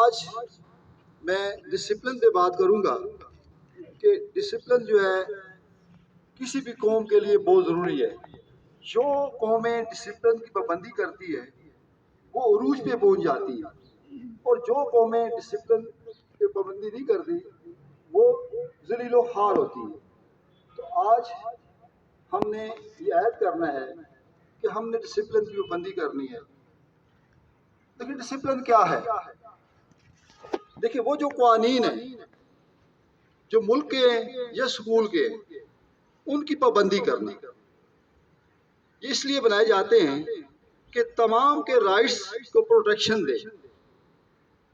آج میں ڈسپلن پہ بات کروں گا کہ ڈسپلن جو ہے کسی بھی قوم کے لیے بہت ضروری ہے. جو قومیں ڈسپلن کی پابندی کرتی ہے وہ عروج پہ پہنچ جاتی ہے، اور جو قومیں ڈسپلن کی پابندی نہیں کرتی وہ ذلیل و خوار ہوتی ہے. تو آج ہم نے یہ عہد کرنا ہے کہ ہم نے ڈسپلن کی پابندی کرنی ہے. لیکن ڈسپلن کیا ہے؟ دیکھیں، وہ جو قوانین ہیں جو ملک کے ہیں یا اسکول کے ہیں ان کی پابندی کرنا. یہ اس لیے بنائے جاتے ہیں کہ تمام کے رائٹس کو پروٹیکشن دے،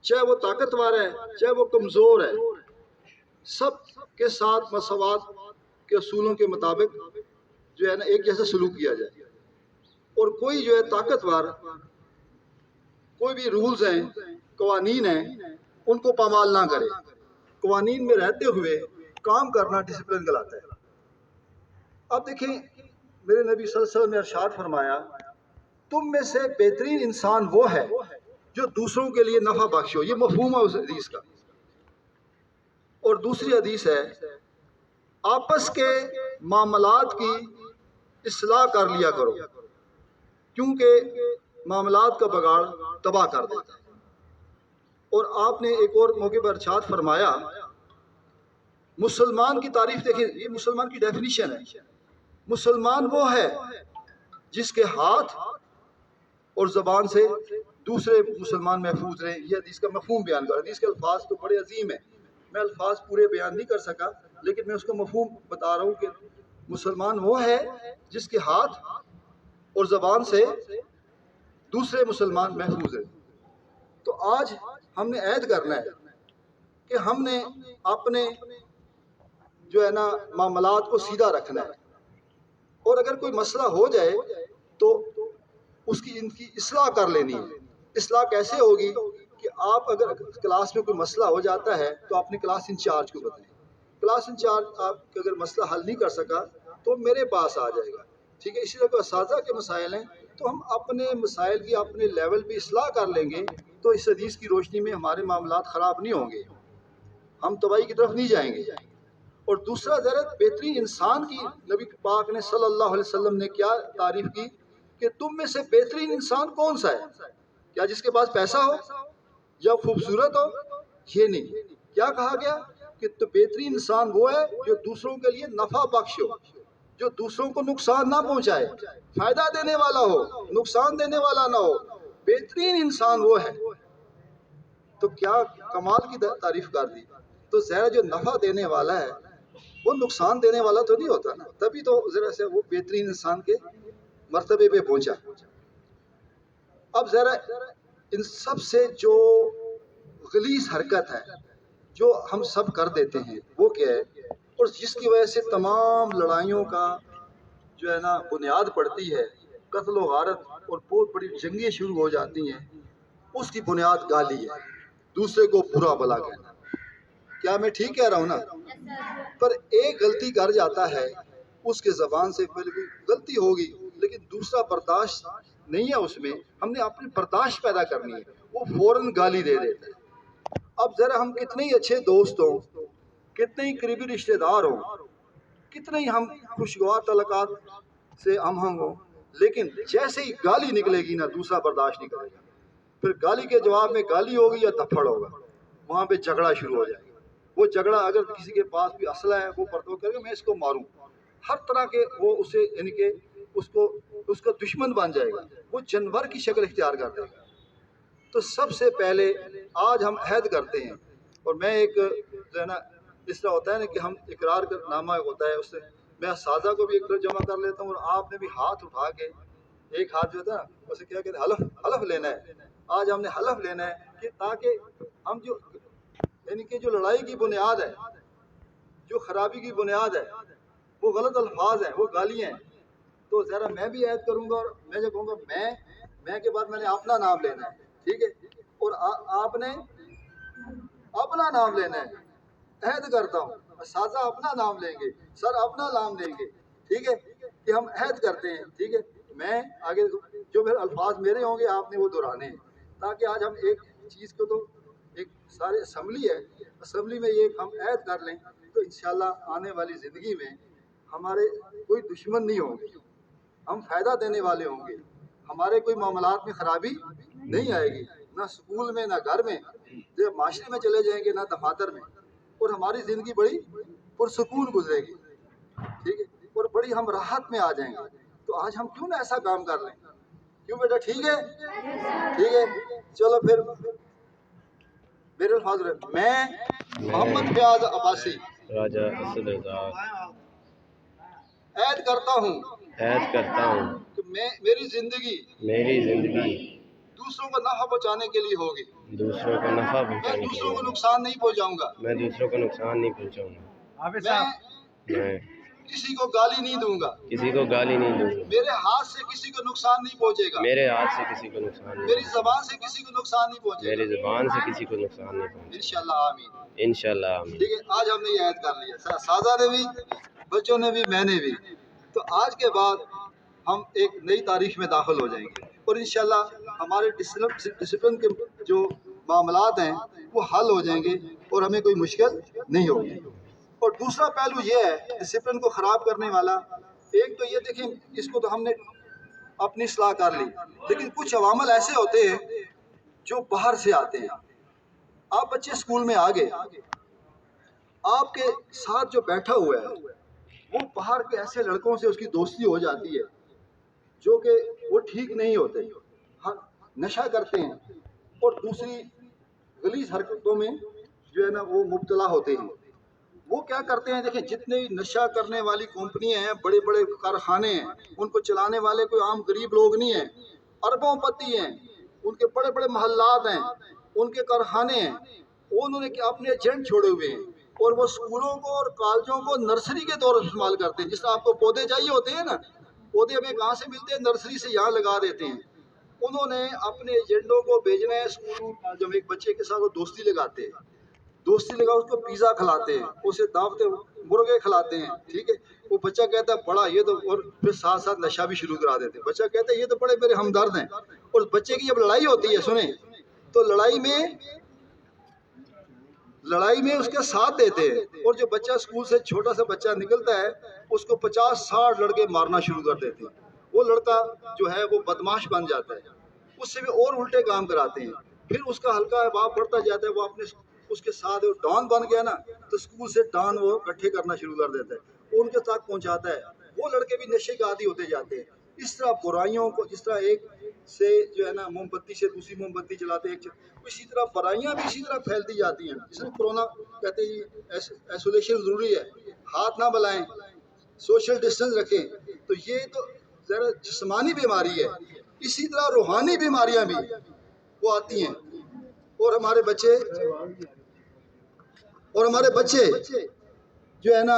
چاہے وہ طاقتور ہے چاہے وہ کمزور ہے، سب کے ساتھ مساوات کے اصولوں کے مطابق جو ہے نا ایک جیسا سلوک کیا جائے. اور کوئی جو ہے طاقتور کوئی بھی رولز ہیں قوانین ہیں ان کو پامال نہ کرے. قوانین میں رہتے ہوئے کام کرنا ڈسپلن کہلاتا ہے. اب دیکھیں، میرے نبی صلی اللہ علیہ وسلم نے ارشاد فرمایا تم میں سے بہترین انسان وہ ہے جو دوسروں کے لیے نفع بخش ہو. یہ مفہوم ہے اس حدیث کا. اور دوسری حدیث ہے آپس کے معاملات کی اصلاح کر لیا کرو کیونکہ معاملات کا بگاڑ تباہ کر دیتا ہے. اور آپ نے ایک اور موقع پر ارشاد فرمایا مسلمان کی تعریف دیکھیں، یہ مسلمان کی ڈیفینیشن ہے. مسلمان وہ ہے جس کے ہاتھ اور زبان سے دوسرے مسلمان محفوظ رہیں. یہ حدیث کا مفہوم بیان کر. حدیث کے الفاظ تو بڑے عظیم ہیں، میں الفاظ پورے بیان نہیں کر سکا، لیکن میں اس کا مفہوم بتا رہا ہوں کہ مسلمان وہ ہے جس کے ہاتھ اور زبان سے دوسرے مسلمان محفوظ رہیں. تو آج ہم نے عہد کرنا ہے کہ ہم نے اپنے جو ہے نا معاملات کو سیدھا رکھنا ہے، اور اگر کوئی مسئلہ ہو جائے تو ان کی اصلاح کر لینی ہے. اصلاح کیسے ہوگی کہ آپ اگر کلاس میں کوئی مسئلہ ہو جاتا ہے تو اپنے کلاس انچارج کو بتائیں. کلاس انچارج آپ اگر مسئلہ حل نہیں کر سکا تو میرے پاس آ جائے گا، ٹھیک ہے. اسی طرح کوئی اساتذہ کے مسائل ہیں تو ہم اپنے مسائل کی اپنے لیول پہ اصلاح کر لیں گے تو اس حدیث کی روشنی میں ہمارے معاملات خراب نہیں ہوں گے، ہم تباہی کی طرف نہیں جائیں گے. اور دوسرا ذرا بہترین انسان کی نبی پاک نے صلی اللہ علیہ وسلم نے کیا تعریف کی کہ تم میں سے بہترین انسان کون سا ہے؟ کیا جس کے پاس پیسہ ہو یا خوبصورت ہو؟ یہ نہیں. کیا کہا گیا کہ تو بہترین انسان وہ ہے جو دوسروں کے لیے نفع بخش ہو، جو دوسروں کو نقصان نہ پہنچائے، فائدہ دینے والا ہو، نقصان دینے والا نہ ہو. بہترین انسان وہ ہے. تو کیا کمال کی تعریف کر دی. تو ذرا جو نفع دینے والا ہے وہ نقصان دینے والا تو نہیں ہوتا نا، تبھی تو ذرا سے وہ بہترین انسان کے مرتبے پہ پہنچا. اب ذرا ان سب سے جو غلیظ حرکت ہے جو ہم سب کر دیتے ہیں وہ کیا ہے، اور جس کی وجہ سے تمام لڑائیوں کا جو ہے نا بنیاد پڑتی ہے، قتل و غارت اور بہت بڑی جنگیں شروع ہو جاتی ہیں، اس کی بنیاد گالی ہے، دوسرے کو برا بھلا کہنا. کیا میں ٹھیک کہہ رہا ہوں نا؟ پر ایک غلطی کر جاتا ہے اس کے زبان سے بالکل غلطی ہوگی لیکن دوسرا برداشت نہیں ہے اس میں، ہم نے اپنی برداشت پیدا کرنی ہے، وہ فوراً گالی دے دیتا ہے. اب ذرا ہم کتنے ہی اچھے دوست ہوں، کتنے ہی قریبی رشتہ دار ہوں، کتنے ہی ہم خوشگوار تعلقات سے ہم ہوں، لیکن جیسے ہی گالی نکلے گی نا دوسرا برداشت نہیں کرے گا. پھر گالی کے جواب میں گالی ہوگی یا تھپڑ ہوگا، وہاں پہ جھگڑا شروع ہو جائے گا. وہ جھگڑا اگر کسی کے پاس بھی اسلحہ ہے وہ پرتو کرے گا میں اس کو ماروں، ہر طرح کے وہ اسے یعنی کہ اس کا دشمن بن جائے گا، وہ جانور کی شکل اختیار کر دے گا. تو سب سے پہلے آج ہم عہد کرتے ہیں، اور میں ایک جو ہے نا اس طرح ہوتا ہے نا کہ ہم اقرار کا نامہ ہوتا ہے، اس سے میں اساتذہ کو بھی ایک طرف جمع کر لیتا ہوں، اور آپ نے بھی ہاتھ اٹھا کے ایک ہاتھ جو تھا اسے کیا کہتے ہیں حلف لینا ہے. آج ہم نے حلف لینا ہے کہ تاکہ ہم جو یعنی کہ جو لڑائی کی بنیاد ہے، جو خرابی کی بنیاد ہے وہ غلط الفاظ ہیں، وہ گالیاں ہیں. تو ذرا میں بھی عہد کروں گا، اور میں جو کہوں گا میں کے بعد میں نے اپنا نام لینا ہے، ٹھیک ہے، اور آپ نے اپنا نام لینا ہے. عہد کرتا ہوں اساتذہ اپنا نام لیں گے، سر اپنا نام لیں گے، ٹھیک ہے، کہ ہم عہد کرتے ہیں، ٹھیک ہے. میں آگے جو میرے الفاظ میرے ہوں گے آپ نے وہ دہرانے ہیں، تاکہ آج ہم ایک چیز کو تو ایک سارے اسمبلی ہے، اسمبلی میں یہ ہم عہد کر لیں تو انشاءاللہ آنے والی زندگی میں ہمارے کوئی دشمن نہیں ہوں گے، ہم فائدہ دینے والے ہوں گے، ہمارے کوئی معاملات میں خرابی نہیں آئے گی، نہ اسکول میں نہ گھر میں، جب معاشرے میں چلے جائیں گے نہ دفاتر میں، اور ہماری زندگی بڑی پرسکون گزرے گی، ٹھیک ہے، اور بڑی ہم راحت میں آ جائیں گے۔ تو آج ہم کیوں نہ ایسا کام کر لیں؟ کیوں بیٹا؟ ٹھیک ہے، ٹھیک ہے، چلو پھر میرے الفاظ رہے، میں محمد فیاض عباسی راجہ اسدآباد عہد کرتا ہوں کہ میری زندگی دوسروں کو نفع پہنچانے کے لیے ہوگی، دوسروں کو نفع میں پہنچانے کے دوسروں کو لیے، نقصان نہیں پہنچاؤں گا، میں دوسروں کو نقصان نہیں پہنچاؤں گا، میں میں کسی کو گالی نہیں دوں گا، کسی کو گالی نہیں دوں گا، میرے ہاتھ سے کسی کو نقصان نہیں پہنچے گا، میرے ہاتھ سے کسی کو نقصان نہیں میری پہنچے زبان سے کسی کو نقصان نہیں گا، پہنچے میری گا، زبان سے کسی کو نقصان نہیں پہنچے انشاءاللہ آمین۔ گا، انشاءاللہ آمین۔ ٹھیک ہے، آج ہم نے یہ عہد کر لیا، سازا نے بھی، بچوں نے بھی، میں نے بھی۔ تو آج کے بعد ہم ایک نئی تاریخ میں داخل ہو جائیں گے، اور انشاءاللہ ہمارے ڈسپلن کے جو معاملات ہیں وہ حل ہو جائیں گے اور ہمیں کوئی مشکل نہیں ہوگی۔ اور دوسرا پہلو یہ ہے ڈسپلن کو خراب کرنے والا، ایک تو یہ دیکھیں، اس کو تو ہم نے اپنی اصلاح کر لی، لیکن کچھ عوامل ایسے ہوتے ہیں جو باہر سے آتے ہیں۔ آپ بچے اسکول میں آ گئے، آپ کے ساتھ جو بیٹھا ہوا ہے وہ باہر کے ایسے لڑکوں سے اس کی دوستی ہو جاتی ہے جو کہ وہ ٹھیک نہیں ہوتے، نشہ کرتے ہیں اور دوسری غلیظ حرکتوں میں جو ہے نا وہ مبتلا ہوتے ہیں۔ وہ کیا کرتے ہیں؟ دیکھیں، جتنے نشہ کرنے والی کمپنیاں ہیں، بڑے بڑے کارخانے ہیں، ان کو چلانے والے کوئی عام غریب لوگ نہیں ہیں، اربوں پتی ہیں، ان کے بڑے بڑے محلات ہیں، ان کے کارخانے ہیں، انہوں نے اپنے ایجنٹ چھوڑے ہوئے ہیں، اور وہ اسکولوں کو اور کالجوں کو نرسری کے طور پر استعمال کرتے ہیں۔ جس طرح آپ کو پودے چاہیے ہوتے ہیں نا، پودے ہمیں کہاں سے ملتے ہیں؟ نرسری سے یہاں لگا دیتے ہیں۔ انہوں نے اپنے ایجنٹوں کو بھیجنا ہے اسکولوں، جب ایک بچے کے ساتھ وہ دوستی لگاتے ہیں، دوستی لگا اس کو پیزا کھلاتے ہیں، اسے دعوت مرغے کھلاتے ہیں، ٹھیک ہے، وہ بچہ کہتا ہے بڑا یہ تو، اور پھر ساتھ ساتھ نشہ بھی شروع کرا دیتے ہیں۔ بچہ کہتا ہے یہ تو بڑے میرے ہمدرد ہیں، اور بچے کی جب لڑائی ہوتی ہے، سنیں تو لڑائی میں اس کا ساتھ دیتے ہیں، اور جو بچہ اسکول سے چھوٹا سا بچہ نکلتا ہے اس کو 50-60 لڑکے مارنا شروع کر دیتے ہیں۔ وہ لڑکا جو ہے وہ بدماش بن جاتا ہے، اس سے بھی اور الٹے کام کراتے ہیں، پھر اس کا ہلکا باپ بڑھتا جاتا ہے، وہ اپنے اس کے ساتھ ڈان بن گیا نا، تو اسکول سے ڈان وہ اکٹھے کرنا شروع کر دیتا ہے، وہ ان کے ساتھ پہنچاتا ہے، وہ لڑکے بھی نشے کا عادی ہوتے جاتے ہیں۔ اس طرح برائیوں کو، جس طرح ایک سے جو ہے نا موم بتی سے دوسری موم بتی چلاتے ہیں، اسی طرح برائیاں بھی اسی طرح پھیلتی جاتی ہیں۔ جس میں کورونا کہتے ہیں ایسولیشن ضروری ہے، ہاتھ نہ ملائیں، سوشل ڈسٹینس رکھیں، تو یہ تو ذرا جسمانی بیماری ہے، اسی طرح روحانی بیماریاں بھی وہ آتی ہیں، اور ہمارے بچے جو ہے نا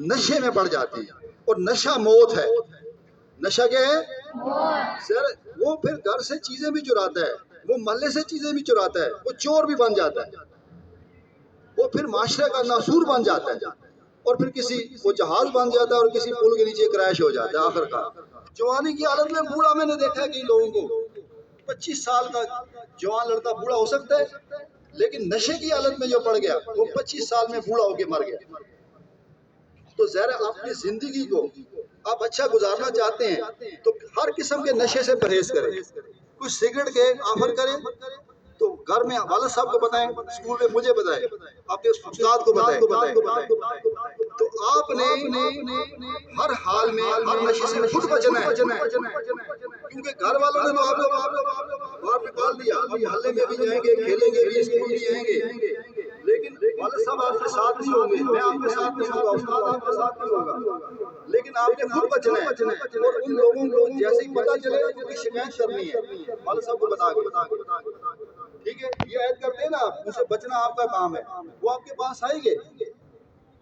نشے میں پڑ جاتے ہیں، اور نشہ موت ہے۔ نشہ کیا ہے؟ سر وہ پھر گھر سے چیزیں بھی چراتا ہے، وہ محلے سے چیزیں بھی چراتا ہے، وہ چور بھی بن جاتا ہے، وہ پھر معاشرے کا ناسور بن جاتا ہے، اور پھر کسی وہ جہاز بن جاتا ہے اور کسی پل کے نیچے کریش ہو جاتا ہے۔ آخر کا جوانی کی حالت میں بوڑھا، میں نے دیکھا ہے کئی لوگوں کو 25 سال کا جوان لڑکا بوڑھا ہو سکتا ہے، لیکن نشے کی حالت میں جو پڑ گیا وہ 25 سال میں بوڑھا ہو کے مر گیا۔ تو ظاہر اپنی زندگی کو آپ اچھا گزارنا چاہتے ہیں تو ہر قسم کے نشے سے پرہیز کریں۔ کچھ سگریٹ کے آفر کریں تو گھر میں والد صاحب کو بتائیں، اسکول میں مجھے بتائیں، اپنے استاد کو بتائیں۔ تو آپ نے ہر حال میں ہر نشے سے خود بچنا ہے، کیونکہ گھر والوں نے تو آپ کو باہر نکال دیا، اب محلے میں بھی جائیں گے، کھیلیں گے بھی، اسکول بھی جائیں گے، لیکن والد صاحب آپ کے ساتھ نہیں ہوں گے، میں آپ کے ساتھ نہیں ہوگا، استاد آپ کے ساتھ نہیں ہوگا، لیکن آپ نے خود بچنا ہے۔ اور ان لوگوں کو جیسے ہی پتہ چلے ان کی شکایت کرنی ہے والد صاحب کو بتا کے، ٹھیک ہے، یہ عہد کرتے ہیں نا آپ، ان سے بچنا آپ کا کام ہے، وہ آپ کے پاس آئیں گے،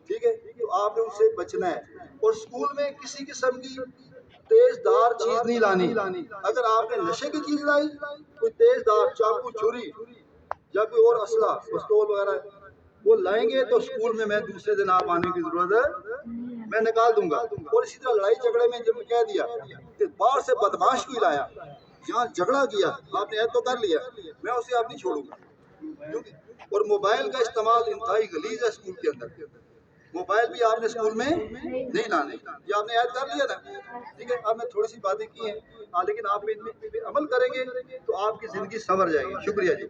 ٹھیک ہے، تو آپ نے ان سے بچنا ہے۔ اور اسکول میں کسی قسم کی تیز دار چیز نہیں لانی، اگر آپ نے نشے کی چیز لائی، کوئی تیز دار چاقو، چھری یا کوئی اور اسلحہ، پستول وغیرہ وہ لائیں گے تو اسکول میں دوسرے دن آپ آنے کی ضرورت ہے، میں نکال دوں گا۔ اور اسی طرح لڑائی جھگڑے میں جب میں کہہ دیا کہ باہر سے بدماش کوئی لایا، یہاں جھگڑا کیا، آپ نے عہد تو کر لیا، میں اسے آپ نہیں چھوڑوں گا، اور موبائل کا استعمال انتہائی غلیظ ہے اسکول کے اندر. موبائل بھی آپ نے اسکول میں نہیں لانے. یہ آپ نے یاد کر لیا نا. ٹھیک ہے, اب میں تھوڑی سی باتیں کی ہیں لیکن آپ ان پہ عمل کریں گے تو آپ کی زندگی سنور جائے گی. شکریہ جی.